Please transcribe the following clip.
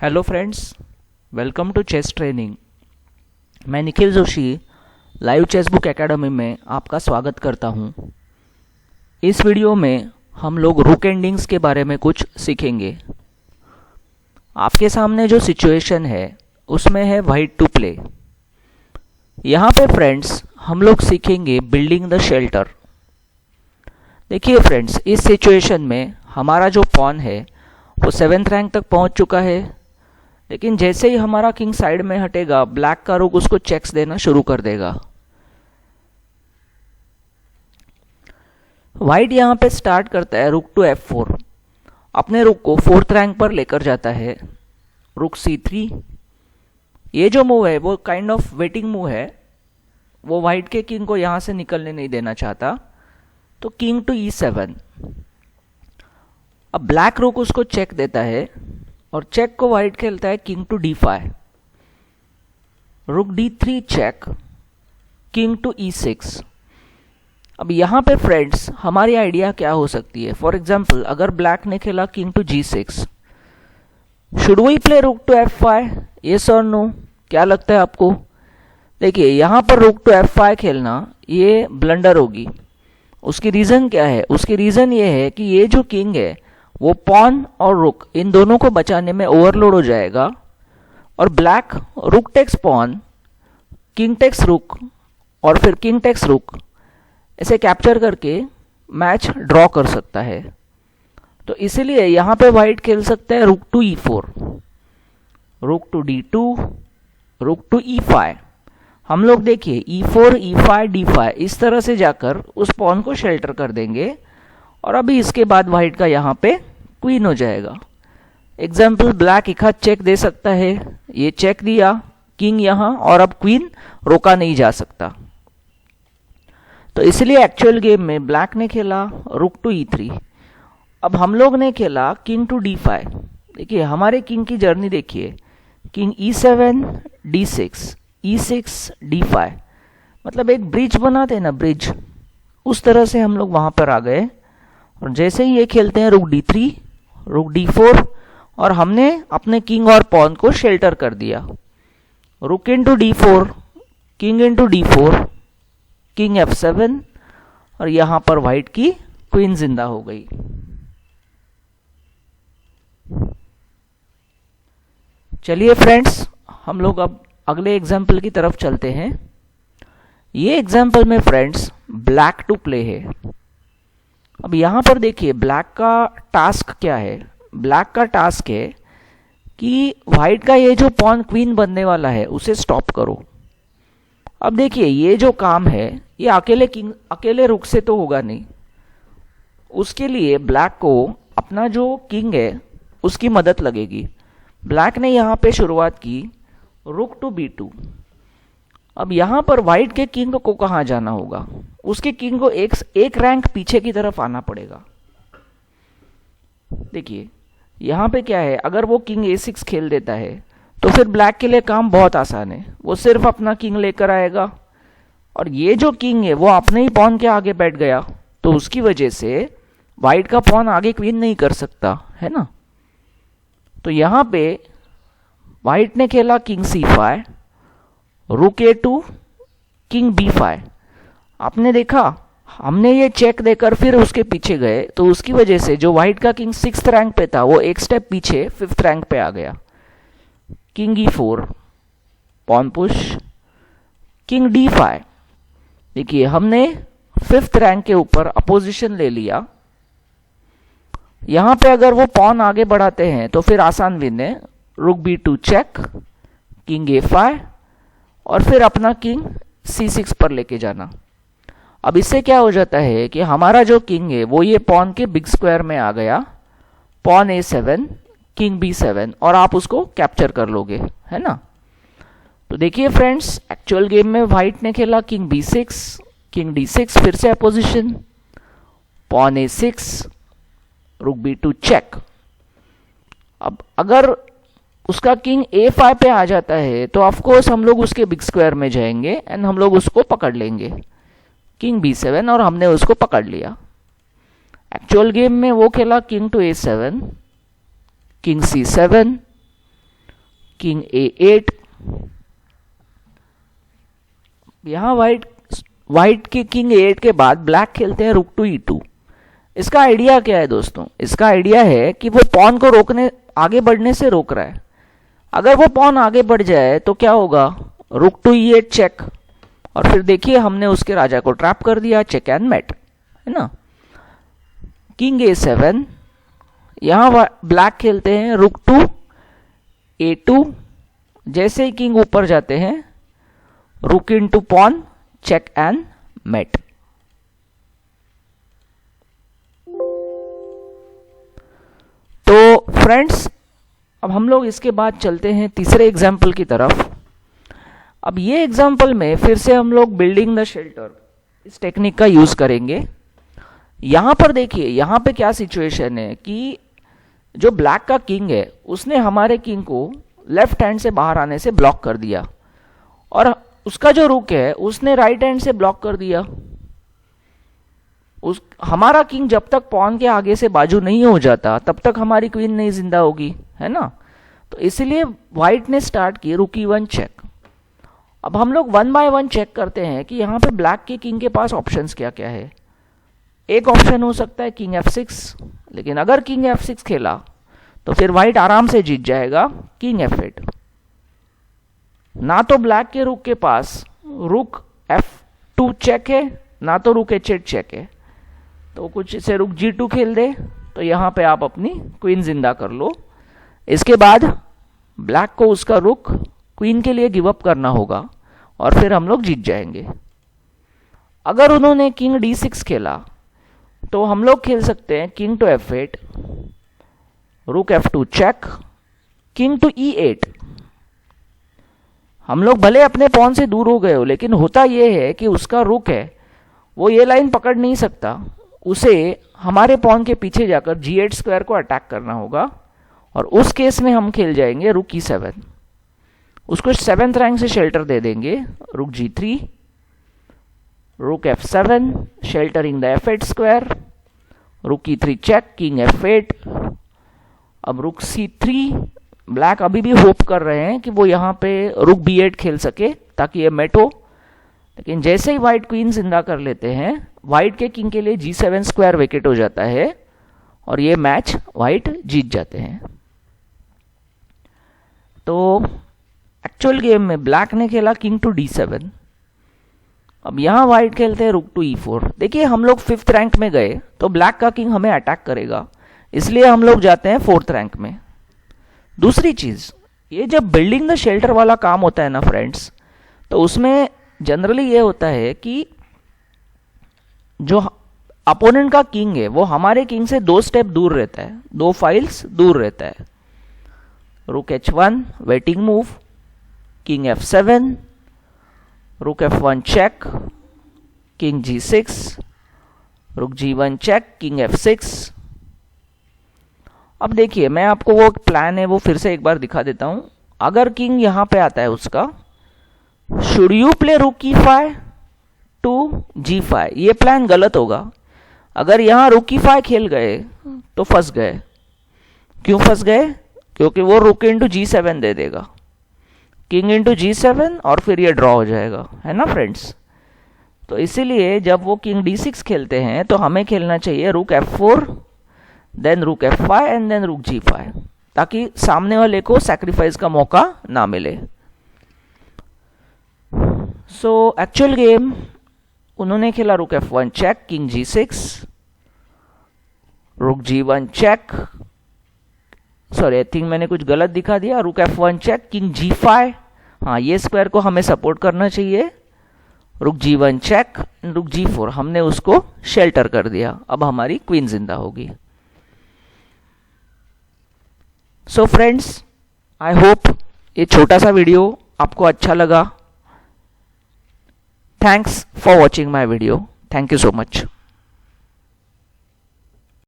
Hello friends, welcome to chess training. मैं Nikhil Joshi live chess book academy में आपका स्वागत करता हूं। इस वीडियो में हम लोग रूक एंडिंग्स के बारे में कुछ सीखेंगे। आपके सामने जो सिचुएशन है उसमें है वाइट टू प्ले। यहाँ पे फ्रेंड्स हम लोग सीखेंगे बिल्डिंग द शेल्टर। देखिए फ्रेंड्स, इस सिचुएशन में हमारा जो पॉन है वो 7th रैंक तक पहुंच चुका है, लेकिन जैसे ही हमारा किंग साइड में हटेगा ब्लैक का रुक उसको चेक्स देना शुरू कर देगा। व्हाइट यहां पे स्टार्ट करता है रुक टू F4, अपने रुक को 4th रैंक पर लेकर जाता है। रुक C3, ये जो मूव है वो काइंड ऑफ वेटिंग मूव है, वो व्हाइट के किंग को यहां से निकलने नहीं देना चाहता। तो किंग टू E7, अब ब्लैक रुक उसको चेक देता है और चेक को व्हाइट खेलता है किंग टू D5, रुक D3 check, king to E6। अब यहां पे फ्रेंड्स हमारी आइडिया क्या हो सकती है? फॉर एग्जांपल अगर ब्लैक ने खेला king to G6, should we play rook to F5? Yes और नो, क्या लगता है आपको? देखिए यहां पर रुक टू F5 खेलना ये ब्लंडर होगी। उसकी रीजन क्या है? उसकी रीजन ये है कि ये जो किंग है वो पॉन और रुक इन दोनों को बचाने में ओवरलोड हो जाएगा, और black rook takes pawn, king takes रुक और फिर किंग टेक्स रुक ऐसे कैप्चर करके मैच ड्रॉ कर सकता है। तो इसीलिए यहां पे व्हाइट खेल सकता है रुक टू E4, रुक टू D2, रुक टू E5। हम लोग देखिए E4, E5, D5 इस तरह से जाकर उस पॉन को शेल्टर कर देंगे, और अभी इसके बाद व्हाइट का यहाँ पे क्वीन हो जाएगा। एग्जाम्पल ब्लैक एक हाथ चेक दे सकता है, ये चेक दिया, किंग यहाँ, और अब क्वीन रोका नहीं जा सकता। तो इसलिए एक्चुअल गेम में ब्लैक ने खेला रुक टू E3। अब हम लोग ने खेला किंग टू D5। देखिए हमारे किंग की जर्नी देखिए, king E7, D6, E6, D5, मतलब एक ब्रिज बनाते हैं ना, ब्रिज, उस तरह से हम लोग वहां पर आ गए। और जैसे ही ये खेलते हैं रुक D3, रुक D4, और हमने अपने किंग और पॉन को शेल्टर कर दिया। रुक into D4, king into D4, king F7, और यहां पर व्हाइट की क्वीन जिंदा हो गई। चलिए फ्रेंड्स, हम लोग अब अगले एग्जाम्पल की तरफ चलते हैं। ये एग्जाम्पल में फ्रेंड्स ब्लैक टू प्ले है। अब यहां पर देखिए ब्लैक का टास्क क्या है? ब्लैक का टास्क है कि व्हाइट का ये जो पॉन क्वीन बनने वाला है उसे स्टॉप करो। अब देखिए ये जो काम है ये अकेले रुक से तो होगा नहीं, उसके लिए ब्लैक को अपना जो किंग है उसकी मदद लगेगी। ब्लैक ने यहां पे शुरुआत की रुक टू B2। अब यहां पर व्हाइट के किंग को कहां जाना होगा? उसके किंग को एक रैंक पीछे की तरफ आना पड़ेगा। देखिए यहां पे क्या है, अगर वो किंग A6 खेल देता है तो फिर ब्लैक के लिए काम बहुत आसान है, वो सिर्फ अपना किंग लेकर आएगा, और ये जो किंग है वो अपने ही पॉन के आगे बैठ गया, तो उसकी वजह से व्हाइट का पॉन आगे क्वीन नहीं कर सकता है ना। तो यहां पे व्हाइट ने खेला किंग C5, रुक A2, किंग B5। आपने देखा हमने ये चेक देकर फिर उसके पीछे गए, तो उसकी वजह से जो व्हाइट का किंग 6th रैंक पे था वो एक स्टेप पीछे 5th रैंक पे आ गया। King E4, pawn push, king D5। देखिए हमने 5th रैंक के ऊपर अपोजिशन ले लिया। यहां पे अगर वो पॉन आगे बढ़ाते हैं तो फिर आसान विन है। रुक B2 चेक, किंग A5, और फिर अपना किंग C6 पर लेके जाना। अब इससे क्या हो जाता है कि हमारा जो किंग है वो ये पॉन के बिग स्क्वायर में आ गया, पॉन A7, किंग B7, और आप उसको कैप्चर कर लोगे, है ना। तो देखिए फ्रेंड्स, एक्चुअल गेम में व्हाइट ने खेला किंग B6, किंग D6, फिर से अपोजिशन, पॉन A6, रुक B2 चेक। अब अगर उसका किंग A5 पे आ जाता है तो ऑफ कोर्स हम लोग उसके बिग स्क्वायर में जाएंगे एंड हम लोग उसको पकड़ लेंगे, किंग B7, और हमने उसको पकड़ लिया। एक्चुअल गेम में वो खेला king to A7, king C7, king A8। यहां व्हाइट के किंग A8 के बाद ब्लैक खेलते हैं रुक टू E2। इसका आइडिया क्या है दोस्तों? इसका आइडिया है कि वो पॉन को आगे बढ़ने से रोक रहा है। अगर वो पॉन आगे बढ़ जाए तो क्या होगा? रुक टू E8 चेक, और फिर देखिए हमने उसके राजा को ट्रैप कर दिया, चेक एंड मेट, है ना। किंग A7, यहां ब्लैक खेलते हैं रुक टू A2। जैसे ही किंग ऊपर जाते हैं, rook into pawn, check and mate. तो फ्रेंड्स, अब हम लोग इसके बाद चलते हैं तीसरे एग्जाम्पल की तरफ। अब ये एग्जाम्पल में फिर से हम लोग बिल्डिंग द शेल्टर इस टेक्निक का यूज करेंगे। यहां पर देखिए, यहां पे क्या सिचुएशन है कि जो ब्लैक का किंग है उसने हमारे किंग को लेफ्ट हैंड से बाहर आने से ब्लॉक कर दिया, और उसका जो रुक है उसने राइट हैंड से ब्लॉक कर दिया। हमारा किंग जब तक पॉन के आगे से बाजू नहीं हो जाता तब तक हमारी क्वीन नहीं जिंदा होगी, है ना। तो इसलिए व्हाइट ने स्टार्ट की रुक E1 चेक। अब हम लोग 1 बाय 1 चेक करते हैं कि यहाँ पे ब्लैक के किंग के पास ऑप्शंस क्या क्या है। एक ऑप्शन हो सकता है किंग F6, लेकिन अगर किंग F6 खेला तो फिर व्हाइट आराम से जीत जाएगा किंग F8। ना तो ब्लैक के रुक के पास रुक F2 चेक है, ना तो रुक H8 चेक है, तो कुछ इसे रुक G2 खेल दे तो यहां पे आप अपनी क्वीन जिंदा कर लो। इसके बाद ब्लैक को उसका रुक क्वीन के लिए गिव अप करना होगा और फिर हम लोग जीत जाएंगे। अगर उन्होंने किंग D6 खेला तो हम लोग खेल सकते हैं किंग टू F8, रुक F2 check, king to E8। हम लोग भले अपने पॉन से दूर हो गए हो, लेकिन होता यह है कि उसका रुक है वो ये लाइन पकड़ नहीं सकता, उसे हमारे पॉन के पीछे जाकर G8 स्क्वायर को अटैक करना होगा, और उस केस में हम खेल जाएंगे रुक E7। उसको 7th रैंक से शेल्टर दे देंगे, रुक G3, रुक F7 sheltering the F8 square, रुक E3 चेक, किंग F8। अब रुक C3, ब्लैक अभी भी होप कर रहे हैं कि वो यहाँ पे रुक B8 खेल सके ताकि ये मेट हो, लेकिन जैसे ही व्हाइट क्वीन जिंदा कर लेते हैं व्हाइट के किंग के लिए G7 स्क्वायर वेकेट हो जाता है और ये मैच व्हाइट जीत जाते हैं। तो एक्चुअल गेम में ब्लैक ने खेला किंग टू D7। अब यहां व्हाइट खेलते हैं रुक टू E4। देखिए हम लोग 5th रैंक में गए तो ब्लैक का किंग हमें अटैक करेगा, इसलिए हम लोग जाते हैं 4th रैंक में। दूसरी चीज, ये जब बिल्डिंग द शेल्टर वाला काम होता है ना फ्रेंड्स, तो उसमें जनरली ये होता है कि जो अपोनेंट का किंग है वो हमारे किंग से 2 स्टेप दूर रहता है, 2 फाइल्स दूर रहता है। रुक H1 waiting move, king F7, रुक F1 चेक, किंग G6, रुक G1 चेक, किंग F6। अब देखिए मैं आपको वो प्लान है वो फिर से एक बार दिखा देता हूं। अगर किंग यहां पे आता है उसका, शुड यू प्ले रुक E5 टू G5, ये प्लान गलत होगा। अगर यहां रुक E5 खेल गए तो फंस गए। क्यों फंस गए? क्योंकि वो रुक इंटू G7 दे देगा, किंग इंटू G7, और फिर ये ड्रॉ हो जाएगा, है ना फ्रेंड्स। तो इसीलिए जब वो किंग D6 खेलते हैं तो हमें खेलना चाहिए रुक F4, देन रुक F5 एंड देन रुक G5, ताकि सामने वाले को सैक्रिफाइस का मौका ना मिले। सो एक्चुअल गेम उन्होंने खेला रुक F1 चेक, किंग G6, रुक G1 check, sorry I think मैंने कुछ गलत दिखा दिया, रुक F1 चेक, किंग G5। हाँ, ये स्क्वायर को हमें सपोर्ट करना चाहिए, रुक G1 चेक, रुक G4, हमने उसको शेल्टर कर दिया। अब हमारी क्वीन जिंदा होगी। सो फ्रेंड्स, आई होप ये छोटा सा वीडियो आपको अच्छा लगा। Thanks for watching my video. Thank you so much.